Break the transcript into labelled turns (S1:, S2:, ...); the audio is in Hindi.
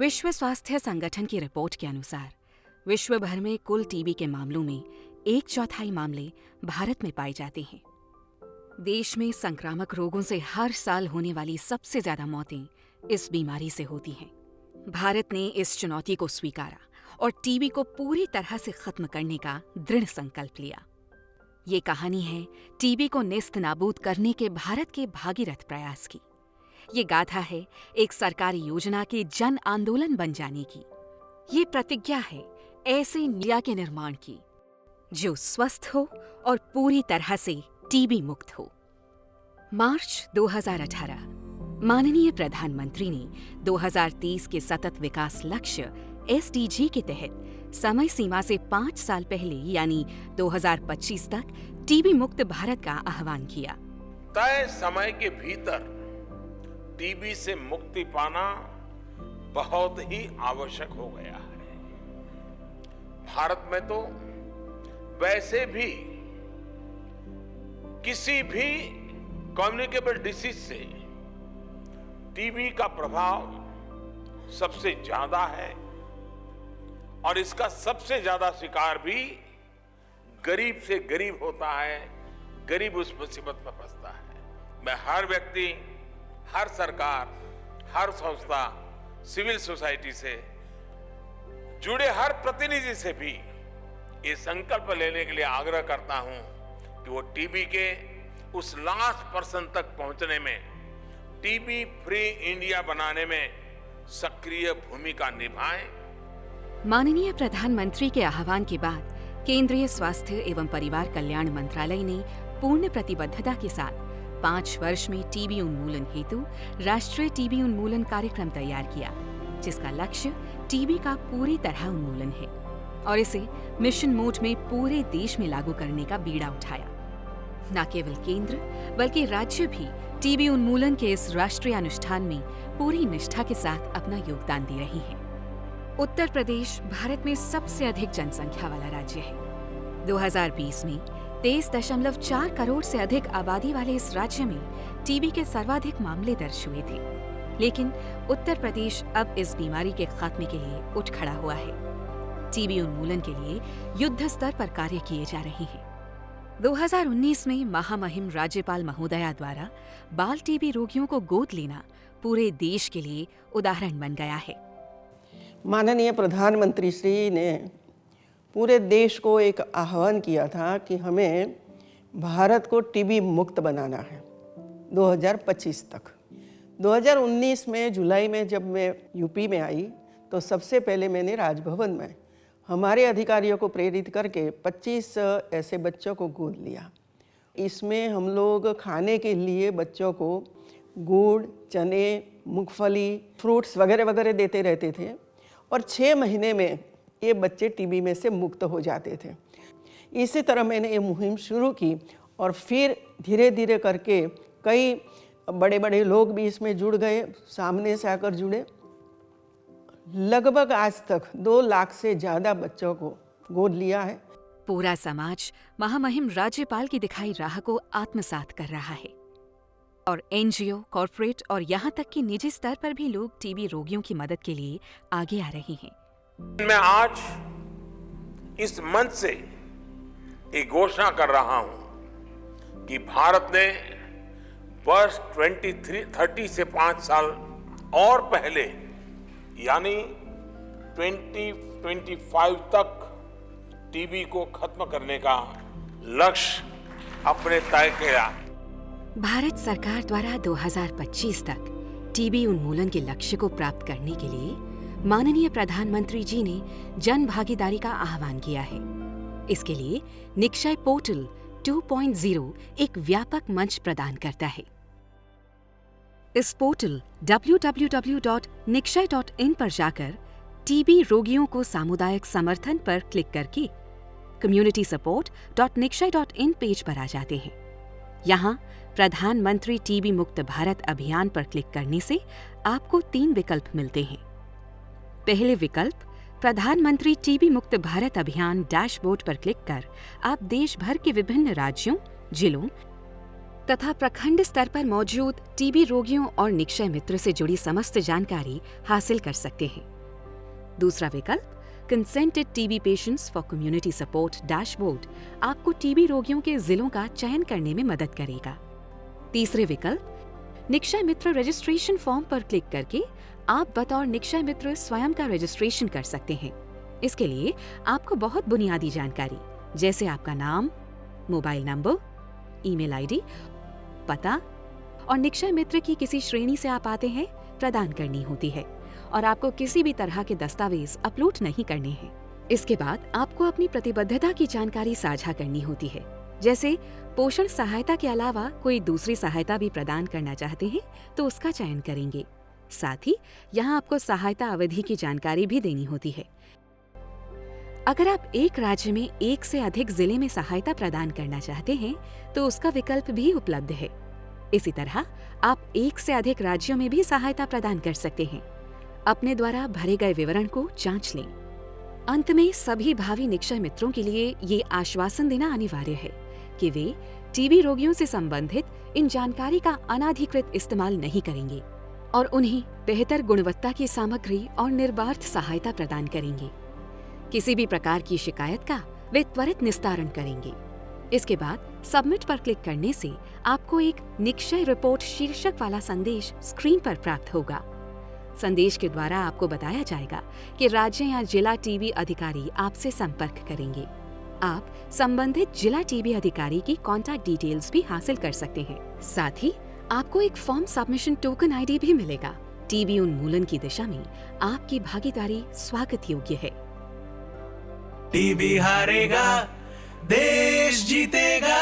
S1: विश्व स्वास्थ्य संगठन की रिपोर्ट के अनुसार विश्व भर में कुल टीबी के मामलों में 1/4 मामले भारत में पाए जाते हैं। देश में संक्रामक रोगों से हर साल होने वाली सबसे ज्यादा मौतें इस बीमारी से होती हैं। भारत ने इस चुनौती को स्वीकारा और टीबी को पूरी तरह से खत्म करने का दृढ़ संकल्प लिया। ये कहानी है टीबी को नेस्त नाबूद करने के भारत के भागीरथ प्रयास की। ये गाथा है एक सरकारी योजना के जन आंदोलन बन जाने की। ये प्रतिज्ञा है ऐसे इंडिया के निर्माण की जो स्वस्थ हो और पूरी तरह से टीबी मुक्त हो। मार्च 2018 माननीय प्रधानमंत्री ने 2030 के सतत विकास लक्ष्य SDG के तहत समय सीमा से 5 साल पहले यानी 2025 तक टीबी मुक्त भारत का आह्वान किया।
S2: तय समय के भीतर टीबी से मुक्ति पाना बहुत ही आवश्यक हो गया है। भारत में तो वैसे भी किसी भी कम्युनिकेबल डिसीज से टीबी का प्रभाव सबसे ज्यादा है और इसका सबसे ज्यादा शिकार भी गरीब से गरीब होता है। गरीब उस मुसीबत में फंसता है। मैं हर व्यक्ति, हर सरकार, हर संस्था, सिविल सोसाइटी से जुड़े हर प्रतिनिधि से भी ये संकल्प लेने के लिए आग्रह करता हूं कि वो टीबी के उस लास्ट पर्सन तक पहुंचने में, टीबी फ्री इंडिया बनाने में सक्रिय भूमिका निभाएं।
S1: माननीय प्रधानमंत्री के आह्वान के बाद केंद्रीय स्वास्थ्य एवं परिवार कल्याण मंत्रालय ने पूर्ण प्रतिबद्धता के साथ 5 वर्ष में टीबी उन्मूलन हेतु राष्ट्रीय टीबी उन्मूलन कार्यक्रम तैयार किया, जिसका लक्ष्य टीबी का पूरी तरह उन्मूलन है और इसे मिशन मोड में पूरे देश में लागू करने का बीड़ा उठाया। न केवल केंद्र बल्कि राज्य भी टीबी उन्मूलन के इस राष्ट्रीय अनुष्ठान में पूरी निष्ठा के साथ अपना योगदान दे रही है। उत्तर प्रदेश भारत में सबसे अधिक जनसंख्या वाला राज्य है। 2020 में 23.4 करोड़ से अधिक आबादी वाले इस राज्य में टीबी के सर्वाधिक मामले दर्ज हुए थे, लेकिन उत्तर प्रदेश अब इस बीमारी के खात्मे के लिए उठ खड़ा हुआ है। टीबी उन्मूलन के लिए युद्ध स्तर पर कार्य किए जा रहे हैं। 2019 में महामहिम राज्यपाल महोदया द्वारा बाल टीबी रोगियों को गोद लेना पूरे देश के लिए उदाहरण बन गया है।
S3: माननीय प्रधानमंत्री श्री ने पूरे देश को एक आह्वान किया था कि हमें भारत को टीबी मुक्त बनाना है 2025 तक। 2019 में जुलाई में जब मैं यूपी में आई तो सबसे पहले मैंने राजभवन में हमारे अधिकारियों को प्रेरित करके 25 ऐसे बच्चों को गोद लिया। इसमें हम लोग खाने के लिए बच्चों को गुड़, चने, मूंगफली, फ्रूट्स वगैरह वगैरह देते रहते थे और 6 महीने में ये बच्चे टीबी में से मुक्त हो जाते थे। इसी तरह मैंने ये मुहिम शुरू की और फिर धीरे धीरे करके कई बड़े बड़े लोग भी इसमें जुड़ गए, सामने से आकर जुड़े। लगभग आज तक 2 लाख से ज़्यादा बच्चों को गोद लिया है।
S1: पूरा समाज महामहिम राज्यपाल की दिखाई राह को आत्मसात कर रहा है और NGO, कॉर्पोरेट और यहाँ तक कि निजी स्तर पर भी लोग टीबी रोगियों की मदद के लिए आगे आ रहे हैं।
S2: मैं आज इस मंच से एक घोषणा कर रहा हूं कि भारत ने वर्ष 2030 से 5 साल और पहले यानी 2025 तक टीबी को खत्म करने का लक्ष्य अपने तय किया।
S1: भारत सरकार द्वारा 2025 तक टीबी उन्मूलन के लक्ष्य को प्राप्त करने के लिए माननीय प्रधानमंत्री जी ने जन भागीदारी का आह्वान किया है। इसके लिए निक्षय पोर्टल 2.0 एक व्यापक मंच प्रदान करता है। इस पोर्टल www.nikshay.in पर जाकर टीबी रोगियों को सामुदायिक समर्थन पर क्लिक करके communitysupportnikshay.in पेज पर आ जाते हैं। यहाँ प्रधानमंत्री टीबी मुक्त भारत अभियान पर क्लिक करने से आपको 3 विकल्प मिलते हैं। पहले विकल्प प्रधानमंत्री टीबी मुक्त भारत अभियान डैशबोर्ड पर क्लिक कर आप देश भर के विभिन्न राज्यों, जिलों तथा प्रखंड स्तर पर मौजूद टीबी रोगियों और निक्षय मित्र से जुड़ी समस्त जानकारी हासिल कर सकते हैं। दूसरा विकल्प consented TB patients for community support dashboard आपको टीबी रोगियों के जिलों का चयन करने में मदद करेगा। तीसरे विकल्प निक्षय मित्र रजिस्ट्रेशन फॉर्म पर क्लिक करके आप बतौर निक्षय मित्र स्वयं का रजिस्ट्रेशन कर सकते हैं। इसके लिए आपको बहुत बुनियादी जानकारी जैसे आपका नाम, मोबाइल नंबर, ईमेल आईडी, पता और निक्षय मित्र की किसी श्रेणी से आप आते हैं प्रदान करनी होती है और आपको किसी भी तरह के दस्तावेज अपलोड नहीं करने हैं। इसके बाद आपको अपनी प्रतिबद्धता की जानकारी साझा करनी होती है, जैसे पोषण सहायता के अलावा कोई दूसरी सहायता भी प्रदान करना चाहते हैं तो उसका चयन करेंगे। साथ ही यहाँ आपको सहायता अवधि की जानकारी भी देनी होती है। अगर आप एक राज्य में एक से अधिक जिले में सहायता प्रदान करना चाहते हैं तो उसका विकल्प भी उपलब्ध है। इसी तरह आप एक से अधिक राज्यों में भी सहायता प्रदान कर सकते हैं। अपने द्वारा भरे गए विवरण को जांच लें। अंत में सभी भावी निक्षय मित्रों के लिए ये आश्वासन देना अनिवार्य है कि वे टीबी रोगियों से संबंधित इन जानकारी का अनाधिकृत इस्तेमाल नहीं करेंगे और उन्हें बेहतर गुणवत्ता की सामग्री और निर्बाध सहायता प्रदान करेंगे। किसी भी प्रकार की शिकायत का वे त्वरित निस्तारण करेंगे। इसके बाद सबमिट पर क्लिक करने से आपको एक निक्षय रिपोर्ट शीर्षक वाला संदेश स्क्रीन पर प्राप्त होगा। संदेश के द्वारा आपको बताया जाएगा कि राज्य या जिला टीबी अधिकारी आपसे संपर्क करेंगे। आप संबंधित जिला टीबी अधिकारी की कॉन्टैक्ट डिटेल्स भी हासिल कर सकते हैं। साथ ही आपको एक फॉर्म सबमिशन टोकन आईडी भी मिलेगा। टीबी उन्मूलन की दिशा में आपकी भागीदारी स्वागत योग्य है।
S4: टीबी हारेगा, देश जीतेगा।